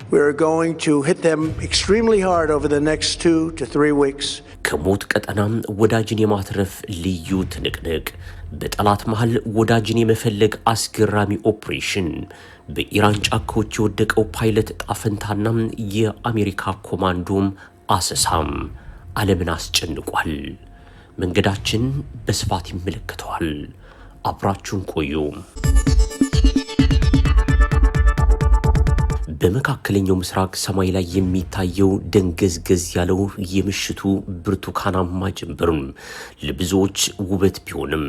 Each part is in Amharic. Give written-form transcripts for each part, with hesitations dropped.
We're going to hit them extremely hard over the next 2 to 3 weeks. ከሞት ቀጠናም ወዳጅን የማትረፍ ልዩ ትንቅንቅ፣ በጠላት መሃል ወዳጅን የመፈለግ አስገራሚ ኦፕሬሽን፣ በኢራን ጫካዎች የወደቀው ፓይለት ጣፈንታና የአሜሪካ ኮማንዶም አሰሳም ዓለምን አስጨንቋል። መንገዳችን በስፋት ይመለከተዋል። አብራችሁን ቆዩ። በመካከለኛው ምስራቅ ሰማይ ላይ የሚታየው ደንገዝገዝ ያለው የምሽቱ ብርቱካናማ ጀንበር ለብዙዎች ውበት ቢሆንም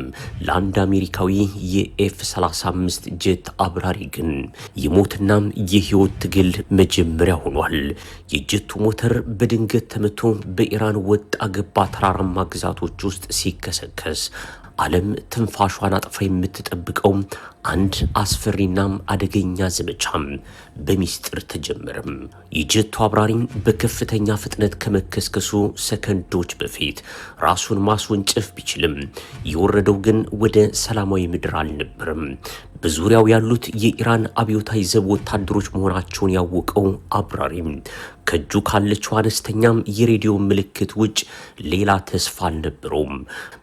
ለአንድ አሜሪካዊ የኤፍ-35 ጄት አብራሪ ግን የሞትና የህይወት ትግል መጀመሪያ ሆኗል። የጄቱ ሞተር በድንገት ተመቶ በኢራን ወጣ ገባ ተራራማ ግዛቶች ውስጥ ሲከሰከስ ዓለም ትንፋሿን አጥፋ የምትጠብቀው አንድ አስፈሪና አደገኛ ዘመቻም በሚስጥር ተጀመረም። የጄቱ አብራሪ በከፍተኛ ፍጥነት ከመከስከሱ ሰከንዶች በፊት ራሱን ማስወንጨፍ ቢችልም የወረደው ግን ወደ ሰላማዊ ምድር አልነበረም። በዙሪያው ያሉት የኢራን አብዮታዊ ዘብ ወታደሮች መሆናቸውን ያወቀው አብራሪ ከእጁ ካለችው አነስተኛም የሬዲዮ ምልክት ውጭ ሌላ ተስፋ አልነበረውም።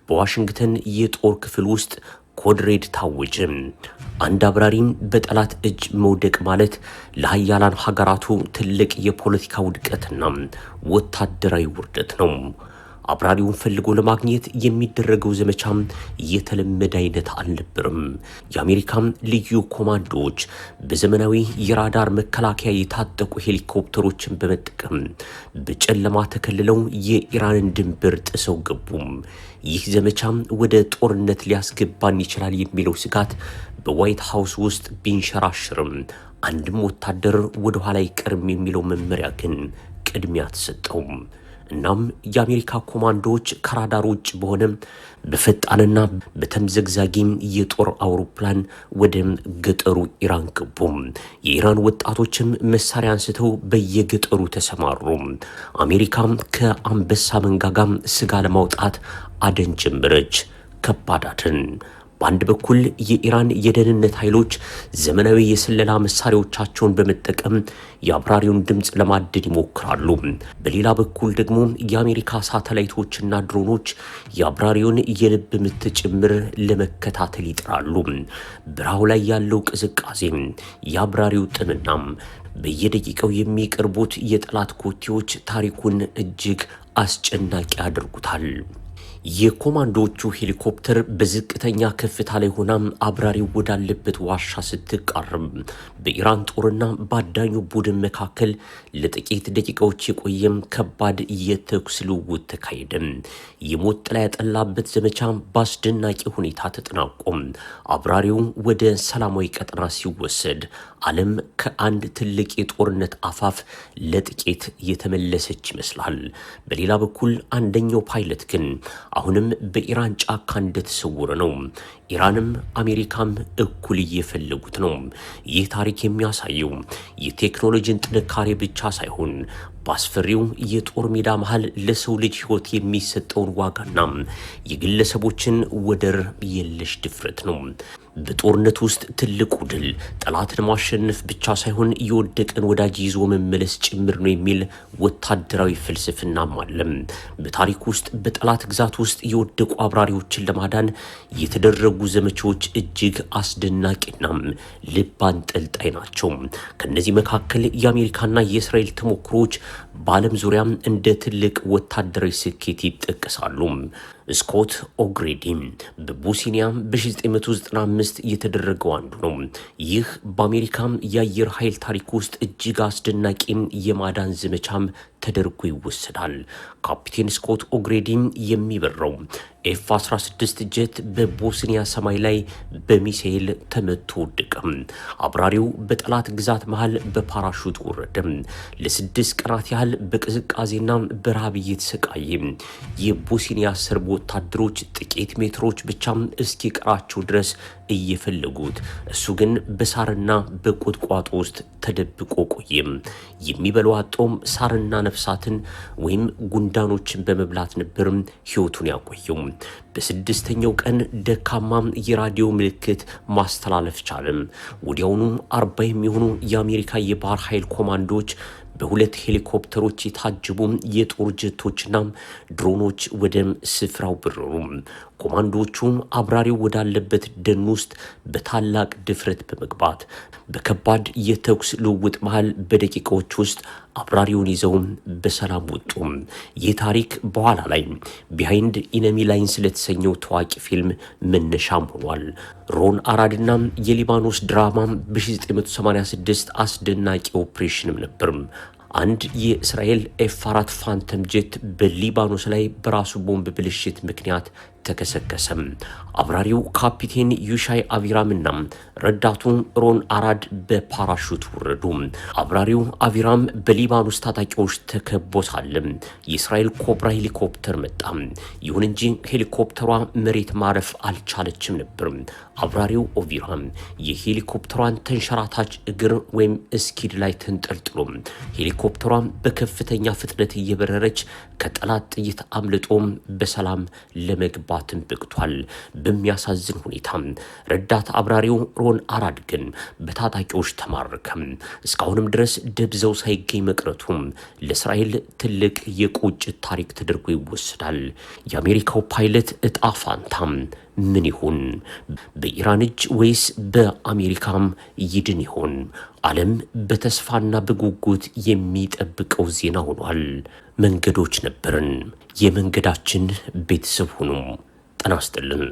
በዋሽንግተን የጦር ክፍል ውስጥ ኮድ ሬድ ታወጀ። አንድ አብራሪም በጠላት እጅ መውደቅ ማለት ለሀያላን ሀገራቱ ትልቅ የፖለቲካ ውድቀትና ወታደራዊ ውርደት ነው። አብራሪውን ፈልጎ ለማግኘት የሚደረገው ዘመቻም የተለመደ አይነት አልነበረም። የአሜሪካም ልዩ ኮማንዶዎች በዘመናዊ የራዳር መከላከያ የታጠቁ ሄሊኮፕተሮችን በመጠቀም በጨለማ ተከልለው የኢራንን ድንበር ጥሰው ገቡም። ይህ ዘመቻም ወደ ጦርነት ሊያስገባን ይችላል የሚለው ስጋት በዋይት ሃውስ ውስጥ ቢንሸራሽርም አንድም ወታደር ወደ ኋላ አይቀርም የሚለው መመሪያ ግን ቅድሚያ ተሰጠው። እናም የአሜሪካ ኮማንዶዎች ከራዳር ውጭ በሆነ በፈጣንና በተምዘግዛጊ የጦር አውሮፕላን ወደ ገጠሩ ኢራን ገቡ። የኢራን ወጣቶችም መሳሪያ አንስተው በየገጠሩ ተሰማሩ። አሜሪካም ከአንበሳ መንጋጋ ስጋ ለማውጣት አደን ጀመረች። ከባድ አደን። በአንድ በኩል የኢራን የደህንነት ኃይሎች ዘመናዊ የስለላ መሳሪያዎቻቸውን በመጠቀም የአብራሪውን ድምፅ ለማደድ ይሞክራሉ። በሌላ በኩል ደግሞ የአሜሪካ ሳተላይቶችና ድሮኖች የአብራሪውን የልብ ምት ጭምር ለመከታተል ይጥራሉ። በረሃው ላይ ያለው ቅዝቃዜ፣ የአብራሪው ጥምና በየደቂቃው የሚቀርቡት የጠላት ኮቴዎች ታሪኩን እጅግ አስጨናቂ ያደርጉታል። የኮማንዶቹ ሄሊኮፕተር በዝቅተኛ ከፍታ ላይ ሆና አብራሪው ወዳለበት ዋሻ ስትቃርም በኢራን ጦርና ባዳኙ ቡድን መካከል ለጥቂት ደቂቃዎች የቆየም ከባድ የተኩስ ልውውጥ ተካሄደ። የሞት ጥላ ያጠላበት ዘመቻ በአስደናቂ ሁኔታ ተጠናቆም አብራሪው ወደ ሰላማዊ ቀጠና ሲወሰድ ዓለም ከአንድ ትልቅ የጦርነት አፋፍ ለጥቂት የተመለሰች ይመስላል። በሌላ በኩል አንደኛው ፓይለት ግን አሁንም በኢራን ጫካ እንደተሰወረ ነው። ኢራንም አሜሪካም እኩል እየፈለጉት ነው። ይህ ታሪክ የሚያሳየው የቴክኖሎጂን ጥንካሬ ብቻ ሳይሆን በአስፈሪው የጦር ሜዳ መሃል ለሰው ልጅ ሕይወት የሚሰጠውን ዋጋና የግለሰቦችን ወደር የለሽ ድፍረት ነው። በጦርነት ውስጥ ትልቁ ድል ጠላትን ማሸነፍ ብቻ ሳይሆን የወደቀን ወዳጅ ይዞ መመለስ ጭምር ነው የሚል ወታደራዊ ፍልስፍናም አለ። በታሪክ ውስጥ በጠላት ግዛት ውስጥ የወደቁ አብራሪዎችን ለማዳን የተደረጉ ዘመቻዎች እጅግ አስደናቂና ልብ አንጠልጣይ ናቸው። ከነዚህ መካከል የአሜሪካና የእስራኤል ተሞክሮች በዓለም ዙሪያ እንደ ትልቅ ወታደራዊ ስኬት ይጠቀሳሉ። ስኮት ኦግሬዲ በቦስኒያ በ1995 የተደረገው አንዱ ነው። ይህ በአሜሪካ የአየር ኃይል ታሪክ ውስጥ እጅግ አስደናቂ የማዳን ዘመቻም ተደርጎ ይወሰዳል። ካፒቴን ስኮት ኦግሬዲ የሚበረው ኤፍ-16 ጄት በቦስኒያ ሰማይ ላይ በሚሳኤል ተመቶ ወደቀ። አብራሪው በጠላት ግዛት መሃል በፓራሹት ወረደ። ለ6 ቀናት ያህል በቅዝቃዜና በረሃብ እየተሰቃየ የቦስኒያ ሰርቦ ወታደሮች ጥቂት ሜትሮች ብቻ እስኪቀራቸው ድረስ እየፈለጉት፣ እሱ ግን በሳርና በቁጥቋጦ ውስጥ ተደብቆ ቆየም። የሚበላው አጦም ሳርና ነፍሳትን ወይም ጉንዳኖችን በመብላት ነበር ሕይወቱን ያቆየው። በስድስተኛው ቀን ደካማ የራዲዮ ምልክት ማስተላለፍ ቻለም። ወዲያውኑ 40 የሚሆኑ የአሜሪካ የባህር ኃይል ኮማንዶዎች በሁለት ሄሊኮፕተሮች የታጀቡ የጦር ጀቶችና ድሮኖች ወደ ስፍራው በረሩ። ኮማንዶዎቹ አብራሪው ወዳለበት ደን ውስጥ በታላቅ ድፍረት በመግባት በከባድ የተኩስ ልውውጥ መሃል በደቂቃዎች ውስጥ አብራሪውን ይዘው በሰላም ወጡ። ይህ ታሪክ በኋላ ላይ ቢሃይንድ ኢነሚ ላይን ስለተሰኘው ታዋቂ ፊልም መነሻም ሆኗል። ሮን አራድና የሊባኖስ ድራማ በ1986 አስደናቂ ኦፕሬሽንም ነበር። አንድ የእስራኤል ኤፍ4 ፋንተም ጄት በሊባኖስ ላይ በራሱ ቦምብ ብልሽት ምክንያት ተከሰከሰም። አብራሪው ካፒቴን ዩሻይ አቪራምና ረዳቱ ሮን አራድ በፓራሹት ወረዱ። አብራሪው አቪራም በሊባኖስ ታጣቂዎች ተከቦ ሳለ የእስራኤል ኮብራ ሄሊኮፕተር መጣ። ይሁን እንጂ ሄሊኮፕተሯ መሬት ማረፍ አልቻለችም ነበር። አብራሪው አቪራም የሄሊኮፕተሯን ተንሸራታች እግር ወይም ስኪድ ላይ ተንጠልጥሎ ሄሊኮፕተሯ በከፍተኛ ፍጥነት እየበረረች ከጠላት ጥይት አምልጦ በሰላም ለመግባትም በቅቷል። በሚያሳዝን ሁኔታ ረዳት አብራሪው ሮን አራድ ግን በታጣቂዎች ተማረከ። እስካሁንም ድረስ ደብዘው ሳይገኝ መቅረቱ ለእስራኤል ትልቅ የቁጭት ታሪክ ተደርጎ ይወሰዳል። የአሜሪካው ፓይለት እጣ ፋንታ ምን ይሁን? በኢራን እጅ ወይስ በአሜሪካም ይድን ይሆን? ዓለም በተስፋና በጉጉት የሚጠብቀው ዜና ሆኗል። መንገዶች ነበርን። የመንገዳችን ቤተሰብ ሁኑ። ጤና ይስጥልን።